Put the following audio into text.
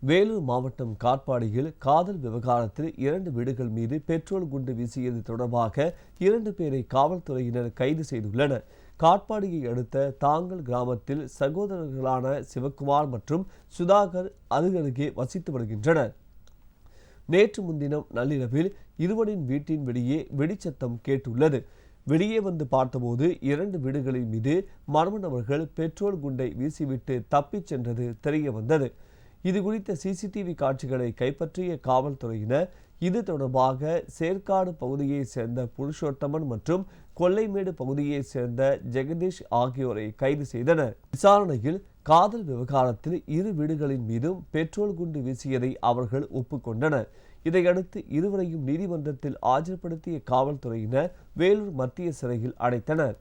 வேலூர் மாவட்டம் காட்பாடியில் காதல் விவகாரத்தில் 2 வீடுகள் மீது பெட்ரோல் குண்டு வீசியது தொடர்பாக 2 பேரை காவல்துறையினர் கைது செய்துள்ளனர். காட்பாடியை அடுத்த தாங்கல் கிராமத்தில் சகோதரர்களான சிவக்குமார் மற்றும் சுதாகர் அருகருகே வசித்து வருகின்றனர். நேற்று முன்தினம் நள்ளிரவில் இருவரின் வீட்டின் வெளியே வெடிச்சத்தம் கேட்டுள்ளது. வெளியே வந்து பார்த்தபோது 2 வீடுகளின் மீது மர்ம நபர்கள் பெட்ரோல் குண்டை வீசிவிட்டு தப்பிச் சென்றது தெரிய வந்தது. இது குறித்த சிசிடிவி காட்சிகளை கைப்பற்றிய காவல்துறையினர் இது தொடர்பாக சேர்க்காடு பகுதியைச் சேர்ந்த புருஷோத்தமன் மற்றும் கொல்லைமேடு பகுதியைச் சேர்ந்த ஜெகதீஷ் ஆகியோரை கைது செய்தனர். விசாரணையில் காதல் விவகாரத்தில் 2 வீடுகளின் மீதும் பெட்ரோல் குண்டு வீசியதை அவர்கள் ஒப்புக்கொண்டனர். இதையடுத்து இருவரையும் நீதிமன்றத்தில் ஆஜர்படுத்திய காவல்துறையினர் வேலூர் மத்திய சிறையில் அடைத்தனர்.